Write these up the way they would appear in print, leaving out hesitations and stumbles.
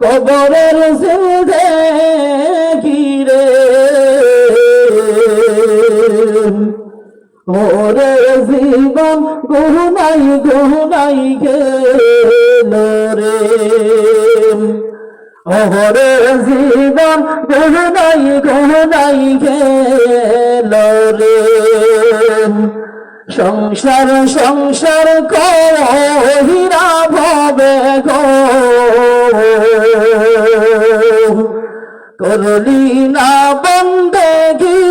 কবরের জিন্দেগি রে ওরে জীবন গুনাই গুনাই গেল রে ওরে জীবন গুনাই গুনাই গেল রে সংসার সংসার কহিরা ভবে গো করলি না বন্দেগি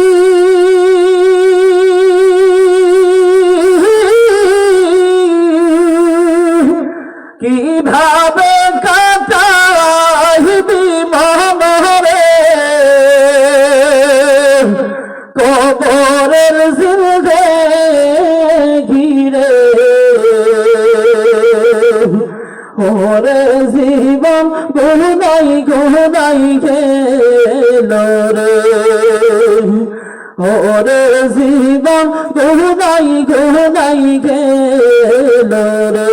কিভাবে কাটাইবি মনরে কবরের জিন্দেগি রে ওরে জীবন গুনাই গুনাই গেল রে ওরে জীবন গুনাই গুনাই গেল রে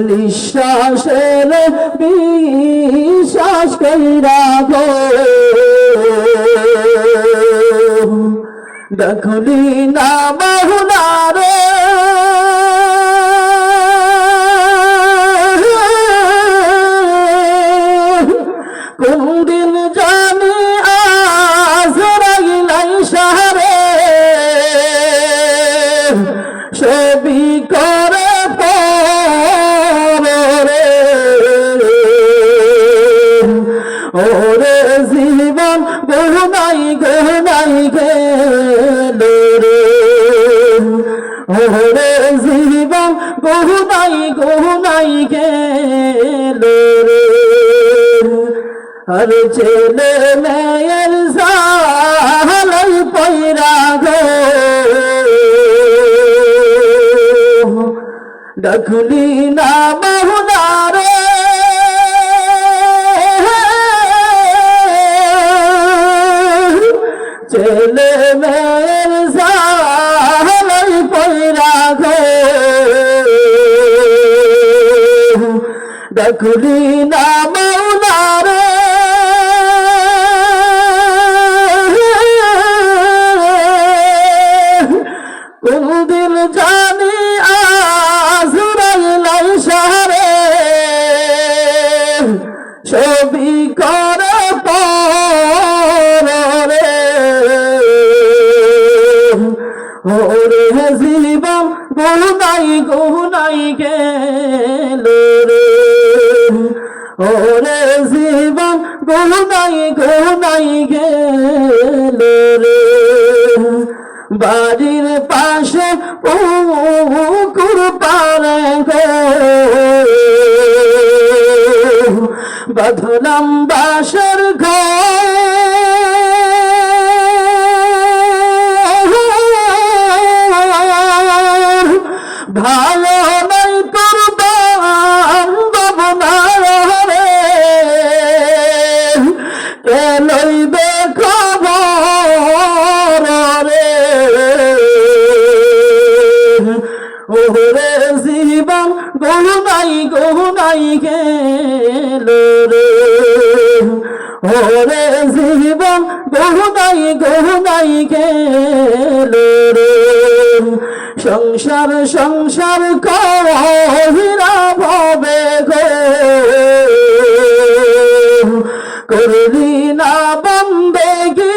নিঃশ্বাসের বিশ্বাস কইরা গো দেখলি না মহুনা রে কোন দিন জানি আজরাইলাই শহরে সবই করে পরে ওরে জীবন গুনাই গুনাই গেল রে ওরে জীবন গুনাই গুনাই গেল রে আর ছেলে মেয়ের জালাই পয়রা গো দেখলি না মহুনা রে ছেলে মেয়ের জালাই পয়রা গো দেখলি না মহুনা রে কোন দিন জানি আজরাইলাই শহরে সবই করে পরে ওরে জীবন গুনাই গুনাই গেল রে ওরে জীবন গুনাই গুনাই গেল রে বাড়ির পাশে পুকুর পারে গো বাঁধলাম বাসর ঘর ভালো নাই করবাম বাবনা রে কে লইবে খবর রে ওরে জীবন গুনাই গুনাই গেল রে ওরে জীবন গুনাই গুনাই গেল রে সংসার সংসার কহিরা ভবে গো করলি না বন্দেগি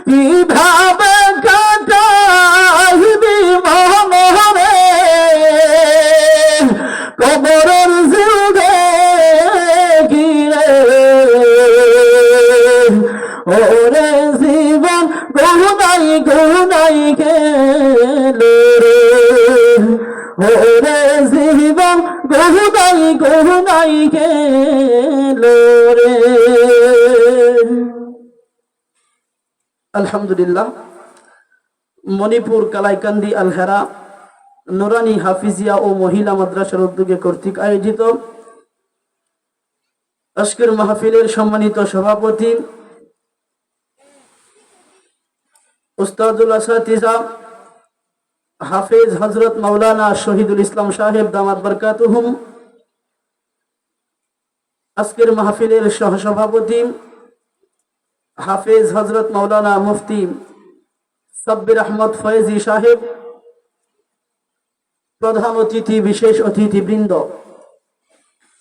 কিভাবে কাটাইবি মনরে কবরের জিন্দেগি রে ওরে জীবন গুনাই গুনাই গেল রে ওরে জীবন গুনাই গুনাই গেল রে আলহামদুলিল্লাহ মণিপুর কালাইকান্দি আল হেরা নুরানি হাফিজিয়া ও মহিলা মাদ্রাসার উদ্যোগে কর্তৃক আয়োজিত আজকের মাহফিলের সম্মানিত সভাপতি উস্তাদুল আসাতিজা হাফেজ হযরত মাওলানা শহীদুল ইসলাম সাহেব দামাত বরকাতুহুম, আজকের মাহফিলের সহসভাপতি হাফেজ হযরত মাওলানা মুফতি সাব্বির আহমদ ফয়েজি সাহেব, প্রধান অতিথি বিশেষ অতিথিবৃন্দ,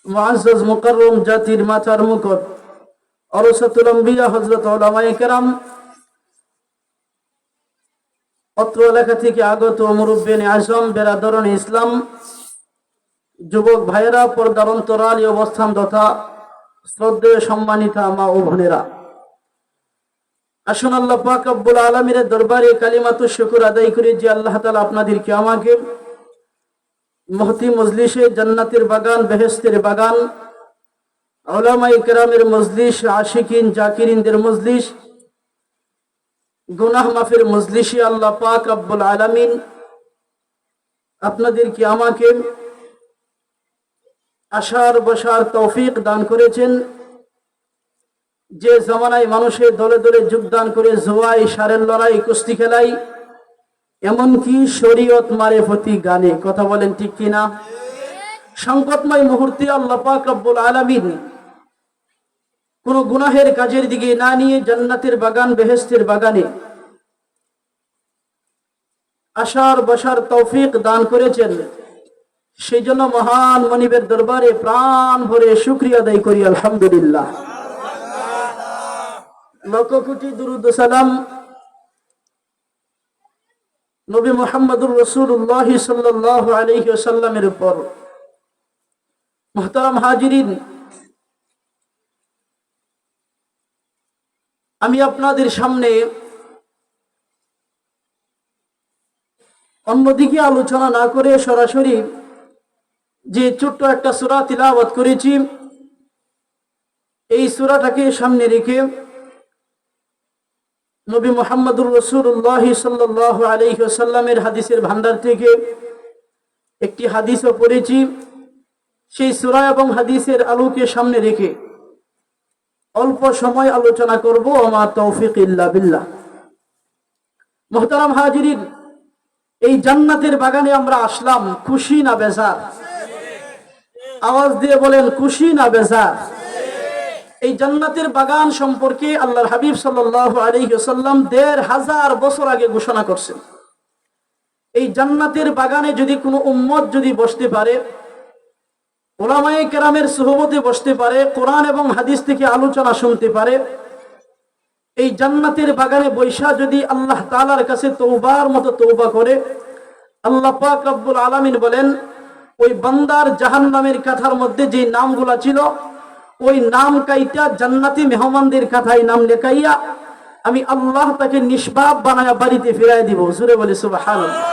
মুআজ্জাজ মুকাররম জাতির মাথার মুকুট ওরসাতুল আম্বিয়া হযরত উলামায়ে কেরাম, অত্র এলাকা থেকে আগত মুরব্বিয়ানে আজম, বেরাদরণ ইসলাম, যুবক ভাইয়েরা, পর্দার অন্তরালে অবস্থান তথা শ্রদ্ধেয় সম্মানিতা মা ও বোনেরা, আসুন আল্লাহ পাক রব্বুল আলামিনের দরবারে কালিমাতুশ শুকর আদায় করি যে আল্লাহ তাআলা আপনাদেরকে আমাকে মহতি মজলিসে জান্নাতের বাগান, বেহেশতের বাগান, উলামায়ে কেরামের মজলিস, আশিকিন জাকিরিনদের মজলিস, গুনাহ মাফের মজলিসে আল্লাহ পাক রব্বুল আলামিন আপনাদেরকে আমাকে আসার বসার তৌফিক দান করেছেন। যে জামানায় মানুষের দলে দলে যোগদান করে জোয়াই, সারের লড়াই, কুস্তি খেলাই, এমনকি শরীয়ত মারেফতি গানে, কথা বলেন ঠিক কিনা? সংকটময় মুহূর্তে আল্লাহ পাক রব্বুল আলামিন কোন গুনাহের কাজের দিকে না নিয়ে জান্নাতের বাগান, বেহেশতের বাগানে আসার বসার তৌফিক দান করেছেন। সেই জন্য মহান মনিবের দরবারে প্রাণ ভরে শুকরিয়া আদায় করি আলহামদুলিল্লাহ। লক্ষ কোটি দুরূদ ও সালাম নবী মুহাম্মদুর রাসূলুল্লাহ সাল্লাল্লাহু আলাইহি ওয়াসাল্লামের উপর। মুহতারাম হাজিরিন, আমি আপনাদের সামনে অন্যদিকে আলোচনা না করে সরাসরি যে ছোট্ট একটা সূরা তিলাওয়াত করেছি, এই সূরাটাকে সামনে রেখে নবী মুহাম্মদুর রাসূলুল্লাহ সাল্লাল্লাহু আলাইহি ওয়াসাল্লামের হাদিসের ভান্ডার থেকে একটি হাদিসও পড়েছি। সেই সূরা এবং হাদিসের আলোকে সামনে রেখে অল্প সময় আলোচনা করব। ওমা তৌফিক ইল্লা বিল্লাহ। মুহতারাম হাজিরিন, এই জান্নাতের বাগানে আমরা আসলাম, খুশি না বেজার? আওয়াজ দিয়ে বলেন, খুশি না বেজার? এই জান্নাতের বাগান সম্পর্কে আল্লাহর হাবিব সাল্লাল্লাহু আলাইহি ওয়াসাল্লাম ১৫০০ বছর আগে ঘোষণা করছেন। এই জান্নাতের বাগানে যদি কোনো উম্মত যদি বসতে পারে, উলামায়ে কেরামের সুহবতে বসতে পারে, কোরআন এবং হাদিস থেকে আলোচনা শুনতে পারে, এই জান্নাতের বাগানে বৈশা যদি আল্লাহ তাআলার কাছে তওবার মতো তওবা করে, আল্লাহ পাক রব্বুল আলামিন বলেন ওই বান্দার জাহান্নামের কাথার মধ্যে যে নামগুলা ছিল, ওই নাম কাইটা জান্নাতি মেহমানদের কাথায় নাম লেখাইয়া আমি আল্লাহ তাকে নিষ্পাপ বানায়া বাড়িতে ফিরাই দিব। জোরে বলে সুবহানাল্লাহ।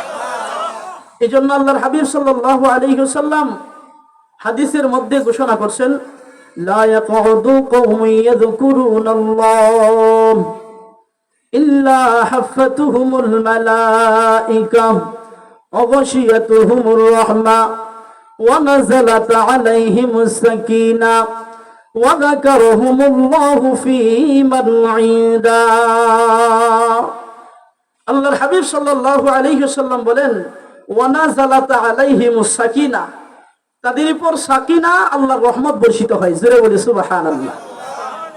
এই জন্য আল্লাহর হাবিব সাল্লাল্লাহু আলাইহি ওয়াসাল্লাম হাদিসের মধ্যে ঘোষণা করছেন, লা ইয়াকউদু কওমুন ইয়াযকুরুনাল্লাহ ইল্লা হাফাতুহুমুল মালাইকা ওয়া গাশিয়াতুহুমুর রাহমা ওয়া নাযালাত আলাইহিমুস সাকিনা ওয়া যাকারহুমুল্লাহু ফী মান ইনদা। আল্লাহর হাবিব সাল্লাল্লাহু আলাইহি ওয়াসাল্লাম বলেন, ওয়া নাযালাত আলাইহিমুস সাকিনা, তাদের উপর সাকিনা, আল্লাহর রহমত বর্ষিত হয়। জোরে বলে সুবহানাল্লাহ।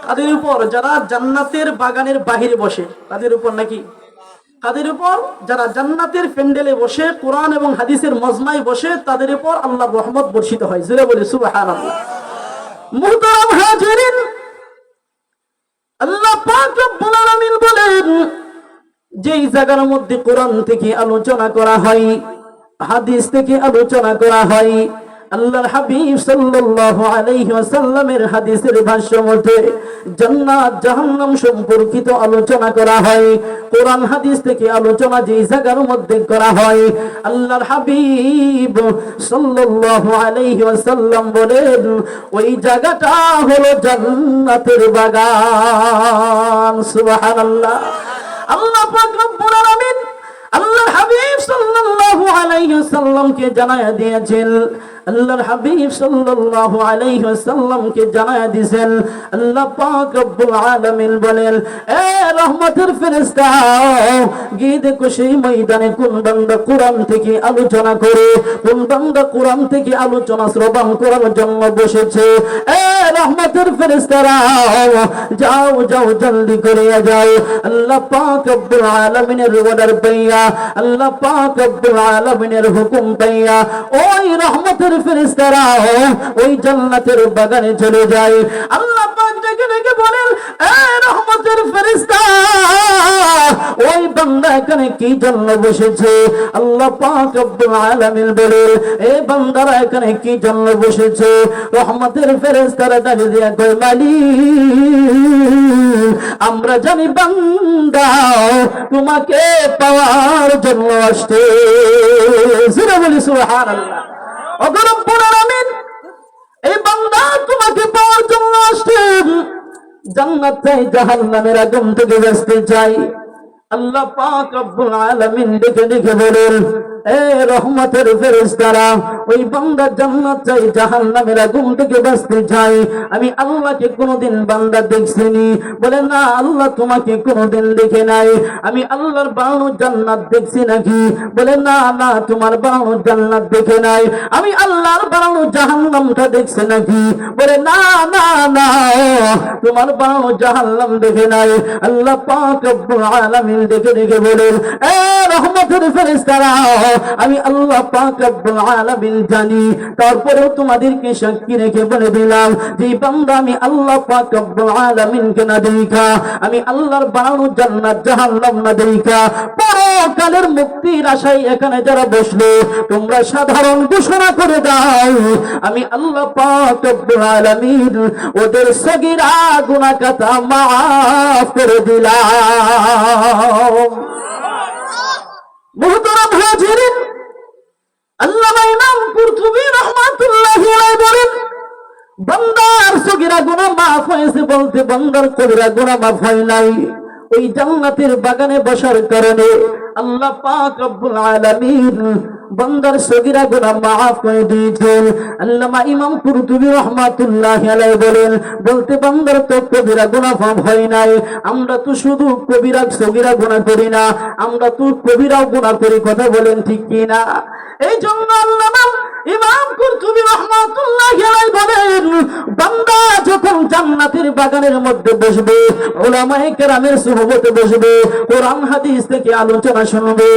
তাদের উপর যারা জান্নাতের বাগানের বাহিরে বসে, তাদের উপর নাকি? তাদের উপর যারা জান্নাতের প্যান্ডেলে বসে, কোরআন এবং হাদিসের মজমায় বসে, তাদের উপর আল্লাহর রহমত বর্ষিত হয়। জোরে বলে সুবহানাল্লাহ। মুহতারাম হাজিরিন, আল্লাহ পাক রব্বুল আলামিন বলেন, যেই জায়গার মধ্যে কোরআন থেকে আলোচনা করা হয়, হাদিস থেকে আলোচনা করা হয়, আল্লাহর হাবিব সাল্লাল্লাহু আলাইহি ওয়াসাল্লামের হাদিসের ভাষ্য মতে জান্নাত জাহান্নাম সম্পর্কিত আলোচনা করা হয়, কোরআন হাদিস থেকে আলোচনা যেই জায়গার মধ্যে করা হয়, আল্লাহর হাবিব সাল্লাল্লাহু আলাইহি ওয়াসাল্লাম বলেন ওই জায়গাটা হলো জান্নাতের বাগান। সুবহানাল্লাহ। আল্লাহ পাক রব্বুল আলামিন আল্লাহর হাবিব সাল্লাল্লাহু আলাইহি ওয়াসাল্লামকে জানায়া দিয়েছেন, আল্লাহর হাবিব সাল্লাল্লাহু আলাইহি ওয়াসাল্লামকে জানায়া দিয়েছেন, আল্লাহ পাক রব্বুল আলামিন বলেন, এ রহমতের ফেরেশতা, গিয়ে দেখো সেই ময়দানে কোন বান্দা কোরআন থেকে আলোচনা করে, কোন বান্দা কোরআন থেকে আলোচনা শ্রবণ করার জন্য বসেছে। এ রহমতের ফেরেশতারা, যাও যাও জলদি করে যাও। আল্লাহ পাক রব্বুল আলামিনের অর্ডার পাইয়া, আল্লাহ পাক রব্বুল আলামিনের হুকুম পাইয়া ওই রহমতের ফেরেশতারা ওই জান্নাতের বাগানে চলে যায়। আল্লাহ পাক ডেকে ডেকে বলেন, এ রহমতের ফেরেশতা, ওই বান্দা এখানে কি জন্য বসেছে? আল্লাহ পাক রব্বুল আলামিন বলেন, এ বান্দারা এখানে কি জন্য বসেছে? রহমতের ফেরেশতারা ডাকে দিয়া কয়, মালিক, আমরা জানি বান্দা তোমাকে পাওয়ার জন্য আসছে। সুবহানাল্লাহ, বলি সুবহানাল্লাহ। ওগো রব্বুল আলামিন, এই বান্দা তোমাকে পাওয়ার জন্য আসছে, জান্নাত চাই, জাহান্নামের আগুন থেকে বাঁচতে চাই। আল্লাহ পাক রব্বুল আলামিন ডেকে ডেকে বলেন, এ রহমতের ফেরেশতারা, ওই বান্দা জান্নাত চাই, জাহান্নামের আগুন থেকে বাঁচতে চাই। আমি আল্লাহকে কোনোদিন বান্দা দেখছিনি? বলে না, আল্লাহ তোমাকে কোনোদিন দেখে নাই। আমি আল্লাহর বানানো জান্নাত দেখছি নাকি? বলে না, না, তোমার বানানো জান্নাত দেখে নাই। আমি আল্লাহর বানানো জাহান্নামটা দেখছি নাকি? বলে না, না, না, তোমার বানানো জাহান্নাম দেখে নাই। আল্লাহ পাক রব্বুল আলামিন ডেকে ডেকে বলেন, এ রহমতের ফেরেশতারা, আমি আল্লাহ পাক রব্বুল আলামিন জানি, তারপরেও তোমাদেরকে সাক্ষী রেখে বলে দিলাম যে বান্দা আমি আল্লাহ পাক রব্বুল আলামিনকে না দেখা, আমি আল্লাহর বানানো জান্নাত জাহান্নাম না দেখা, পরকালের মুক্তির আশায় এখানে যারা বসলো, তোমরা সাধারণ ঘোষণা করে দাও, আমি আল্লাহ পাক রব্বুল আলামিন ওদের সগীরা গুনাহ খাতা মাফ করে দিলাম। মুহতারাম হাজিরিন, আল্লামা ইমাম কুরতুবী রাহমাতুল্লাহি আলাইহি বলেন, বান্দার সগীরা গুনাহ মাফ হয়েছে বলতে বান্দার কবিরা গুনাহ মাফ হয় নাই। ওই জান্নাতের বাগানে বসার কারণে আল্লাহ পাক রব্বুল আলামিন বান্দার সগীরা গুনাহ মাফ করে দিয়েছেন। আল্লামা ইমাম কুরতুবী রাহমাতুল্লাহি আলাইহি বলেন, বলতে বান্দার তো কবিরা গুনাহ মাফ হয় নাই। আমরা তো শুধু কবিরা সগীরা গুনাহ করি না, আমরা তো কবিরাও গুনাহ করি। কথা বলেন ঠিক কি না? এই জন্য আল্লামা ইমাম কুরতুবী রাহমাতুল্লাহি আলাইহি বলেন, বান্দা যখন জান্নাতের বাগানের মধ্যে বসবে, উলামায়ে কেরামের সুহবতে বসবে, কোরআন হাদিস থেকে আলোচনা শুনবে,